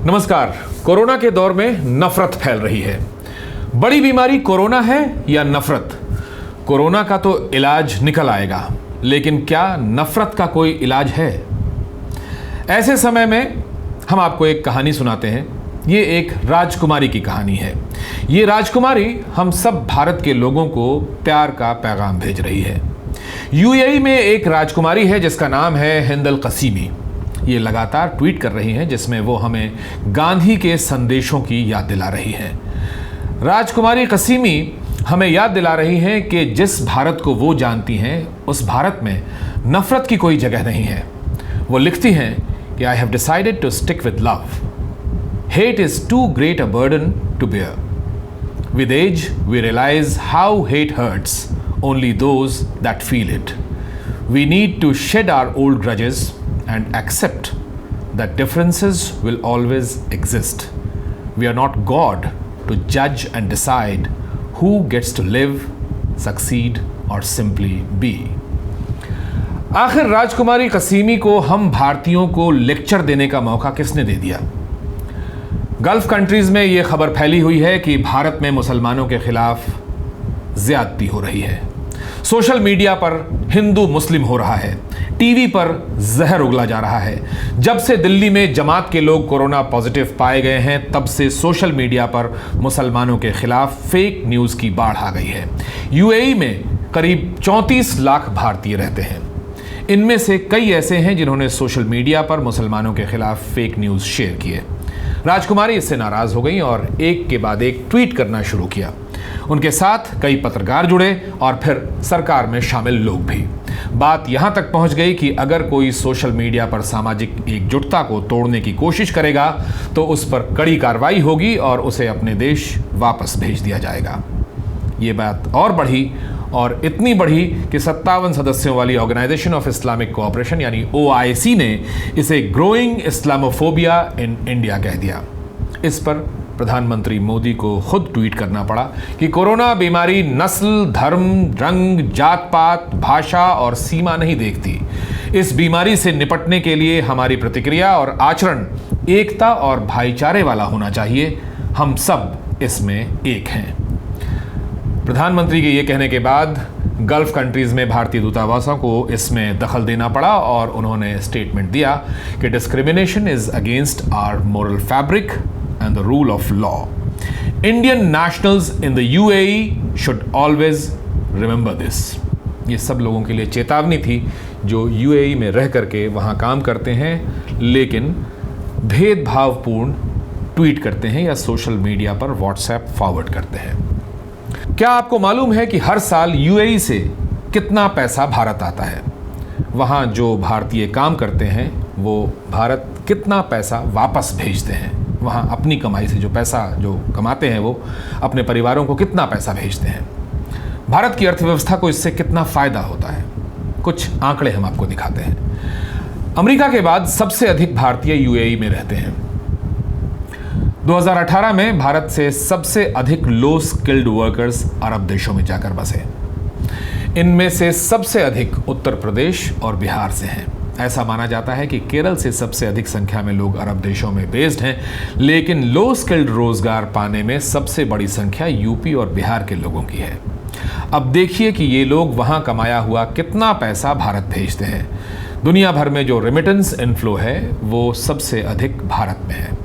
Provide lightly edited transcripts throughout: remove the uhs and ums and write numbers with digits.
नमस्कार। कोरोना के दौर में नफरत फैल रही है। बड़ी बीमारी कोरोना है या नफरत? कोरोना का तो इलाज निकल आएगा, लेकिन क्या नफरत का कोई इलाज है? ऐसे समय में हम आपको एक कहानी सुनाते हैं। ये एक राजकुमारी की कहानी है। ये राजकुमारी हम सब भारत के लोगों को प्यार का पैगाम भेज रही है। यूएई में एक राजकुमारी है जिसका नाम है हिंद अल कसीमी। ये लगातार ट्वीट कर रही हैं जिसमें वो हमें गांधी के संदेशों की याद दिला रही हैं। राजकुमारी कसीमी हमें याद दिला रही हैं कि जिस भारत को वो जानती हैं उस भारत में नफरत की कोई जगह नहीं है। वो लिखती हैं कि I have decided to stick with love. Hate is too great a burden to bear. With as we realise how hate hurts only those that feel it. We need to shed our old grudges and accept that differences will always exist. We are not God to judge and decide who gets to live, succeed or simply be. आखिर राजकुमारी कसीमी को हम भारतीयों को lecture देने का मौका किसने दे दिया? गल्फ कंट्रीज में यह खबर फैली हुई है कि भारत में मुसलमानों के खिलाफ ज्यादती हो रही है। सोशल मीडिया पर हिंदू मुस्लिम हो रहा है। टीवी पर जहर उगला जा रहा है। जब से दिल्ली में जमात के लोग कोरोना पॉजिटिव पाए गए हैं तब से सोशल मीडिया पर मुसलमानों के खिलाफ फेक न्यूज़ की बाढ़ आ गई है। यूएई में करीब 34 लाख भारतीय रहते हैं। इनमें से कई ऐसे हैं जिन्होंने सोशल मीडिया पर मुसलमानों के खिलाफ फेक न्यूज़ शेयर किए। राजकुमारी इससे नाराज़ हो गई और एक के बाद एक ट्वीट करना शुरू किया। उनके साथ कई पत्रकार जुड़े और फिर सरकार में शामिल लोग भी। बात यहां तक पहुंच गई कि अगर कोई सोशल मीडिया पर सामाजिक एकजुटता को तोड़ने की कोशिश करेगा तो उस पर कड़ी कार्रवाई होगी और उसे अपने देश वापस भेज दिया जाएगा। ये बात और बढ़ी और इतनी बढ़ी कि 57 सदस्यों वाली ऑर्गेनाइजेशन ऑफ इस्लामिक कोऑपरेशन यानी OIC ने इसे ग्रोइंग इस्लामोफोबिया इन इंडिया कह दिया। इस पर प्रधानमंत्री मोदी को खुद ट्वीट करना पड़ा कि कोरोना बीमारी नस्ल, धर्म, रंग, जात पात, भाषा और सीमा नहीं देखती। इस बीमारी से निपटने के लिए हमारी प्रतिक्रिया और आचरण एकता और भाईचारे वाला होना चाहिए। हम सब इसमें एक हैं। प्रधानमंत्री के ये कहने के बाद गल्फ कंट्रीज में भारतीय दूतावासों को इसमें दखल देना पड़ा और उन्होंने स्टेटमेंट दिया कि discrimination is against our moral fabric and the rule of law. Indian nationals in the UAE should always remember this. ये सब लोगों के लिए चेतावनी थी जो UAE में रह करके वहाँ काम करते हैं लेकिन भेदभावपूर्ण ट्वीट करते हैं या सोशल मीडिया पर व्हाट्सएप फॉरवर्ड करते हैं। क्या आपको मालूम है कि हर साल UAE से कितना पैसा भारत आता है? वहाँ जो भारतीय काम करते हैं वो भारत कितना पैसा वापस भेजते हैं? वहाँ अपनी कमाई से जो पैसा जो कमाते हैं वो अपने परिवारों को कितना पैसा भेजते हैं? भारत की अर्थव्यवस्था को इससे कितना फ़ायदा होता है? कुछ आंकड़े हम आपको दिखाते हैं। अमेरिका के बाद सबसे अधिक भारतीय यूएई में रहते हैं। 2018 में भारत से सबसे अधिक लो स्किल्ड वर्कर्स अरब देशों में जाकर बसे। इनमें से सबसे अधिक उत्तर प्रदेश और बिहार से हैं। ऐसा माना जाता है कि केरल से सबसे अधिक संख्या में लोग अरब देशों में बेस्ड हैं, लेकिन लो स्किल्ड रोजगार पाने में सबसे बड़ी संख्या यूपी और बिहार के लोगों की है। अब देखिए कि ये लोग वहां कमाया हुआ कितना पैसा भारत भेजते हैं। दुनिया भर में जो रेमिटेंस इनफ्लो है वो सबसे अधिक भारत में है।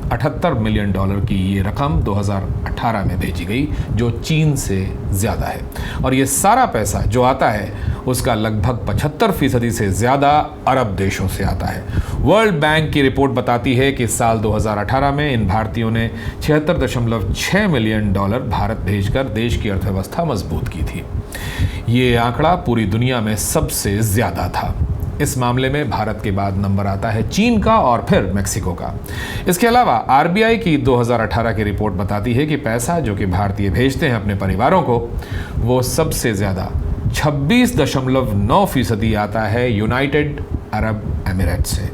$78 मिलियन की ये रकम 2018 में भेजी गई जो चीन से ज़्यादा है और ये सारा पैसा जो आता है उसका लगभग 75% से ज़्यादा अरब देशों से आता है। वर्ल्ड बैंक की रिपोर्ट बताती है कि साल 2018 में इन भारतीयों ने $76.6 मिलियन भारत भेजकर देश की अर्थव्यवस्था मजबूत की थी। ये आंकड़ा पूरी दुनिया में सबसे ज़्यादा था। इस मामले में भारत के बाद नंबर आता है चीन का और फिर मेक्सिको का। इसके अलावा आरबीआई की 2018 की रिपोर्ट बताती है कि पैसा जो कि भारतीय भेजते हैं अपने परिवारों को वो सबसे ज़्यादा 26.9% आता है यूनाइटेड अरब एमिरेट से।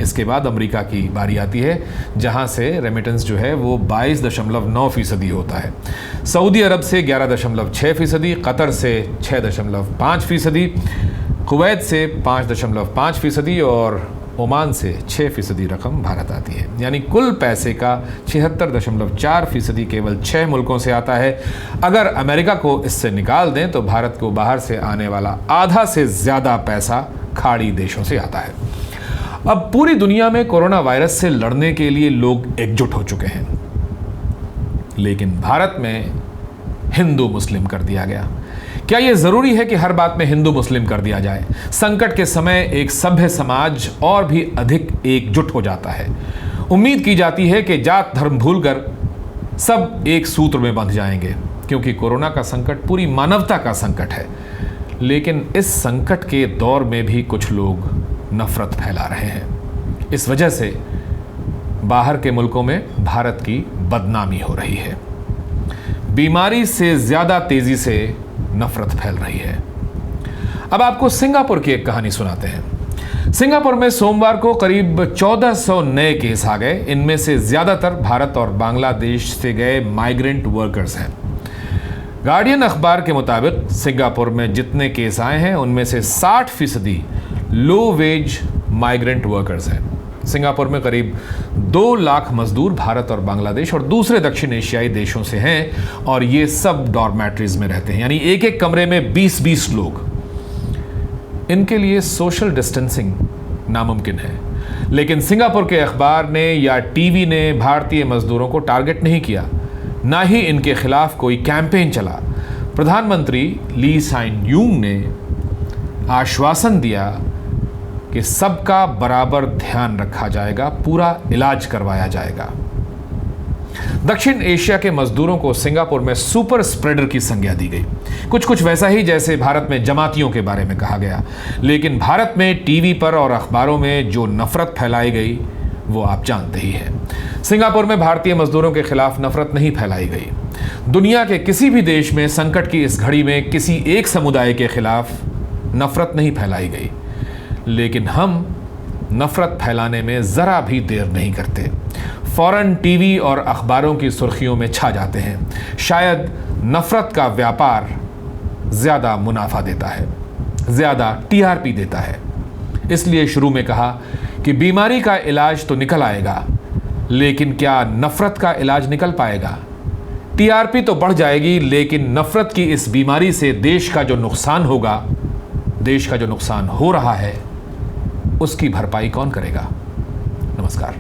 इसके बाद अमेरिका की बारी आती है जहां से रेमिटेंस जो है वो 22.9% होता है। सऊदी अरब से 11.6%, कतर से 6.5%, कुवैत से 5.5% और ओमान से 6% रकम भारत आती है। यानी कुल पैसे का 76.4% केवल 6 मुल्कों से आता है। अगर अमेरिका को इससे निकाल दें तो भारत को बाहर से आने वाला आधा से ज़्यादा पैसा खाड़ी देशों से आता है। अब पूरी दुनिया में कोरोना वायरस से लड़ने के लिए लोग एकजुट हो चुके हैं, लेकिन भारत में हिंदू मुस्लिम कर दिया गया। क्या यह जरूरी है कि हर बात में हिंदू मुस्लिम कर दिया जाए? संकट के समय एक सभ्य समाज और भी अधिक एकजुट हो जाता है। उम्मीद की जाती है कि जात धर्म भूलकर सब एक सूत्र में बंध जाएंगे, क्योंकि कोरोना का संकट पूरी मानवता का संकट है। लेकिन इस संकट के दौर में भी कुछ लोग नफरत फैला रहे हैं। इस वजह से बाहर के मुल्कों में भारत की बदनामी हो रही है। बीमारी से ज्यादा तेजी से नफरत फैल रही है। अब आपको सिंगापुर की एक कहानी सुनाते हैं। सिंगापुर में सोमवार को करीब 1400 नए केस आ गए। इनमें से ज्यादातर भारत और बांग्लादेश से गए माइग्रेंट वर्कर्स हैं। गार्डियन अखबार के मुताबिक सिंगापुर में जितने केस आए हैं उनमें से 60% लो वेज माइग्रेंट वर्कर्स हैं। सिंगापुर में करीब 2 लाख मजदूर भारत और बांग्लादेश और दूसरे दक्षिण एशियाई देशों से हैं, और ये सब डॉर्मेट्रीज में रहते हैं, यानी एक एक कमरे में 20-20 लोग। इनके लिए सोशल डिस्टेंसिंग नामुमकिन है। लेकिन सिंगापुर के अखबार ने या टीवी ने भारतीय मजदूरों को टारगेट नहीं किया, ना ही इनके खिलाफ कोई कैंपेन चला। प्रधानमंत्री ली साइन यूंग ने आश्वासन दिया कि सबका बराबर ध्यान रखा जाएगा, पूरा इलाज करवाया जाएगा। दक्षिण एशिया के मजदूरों को सिंगापुर में सुपर स्प्रेडर की संज्ञा दी गई। कुछ वैसा ही जैसे भारत में जमातियों के बारे में कहा गया। लेकिन भारत में टीवी पर और अखबारों में जो नफरत फैलाई गई वो आप जानते ही हैं। सिंगापुर में भारतीय मजदूरों के खिलाफ नफरत नहीं फैलाई गई। दुनिया के किसी भी देश में संकट की इस घड़ी में किसी एक समुदाय के खिलाफ नफरत नहीं फैलाई गई। लेकिन हम नफरत फैलाने में ज़रा भी देर नहीं करते। फौरन टीवी और अखबारों की सुर्खियों में छा जाते हैं। शायद नफरत का व्यापार ज़्यादा मुनाफा देता है, ज़्यादा टीआरपी देता है। इसलिए शुरू में कहा कि बीमारी का इलाज तो निकल आएगा, लेकिन क्या नफरत का इलाज निकल पाएगा? टीआरपी तो बढ़ जाएगी, लेकिन नफरत की इस बीमारी से देश का जो नुकसान होगा, देश का जो नुकसान हो रहा है, उसकी भरपाई कौन करेगा? नमस्कार।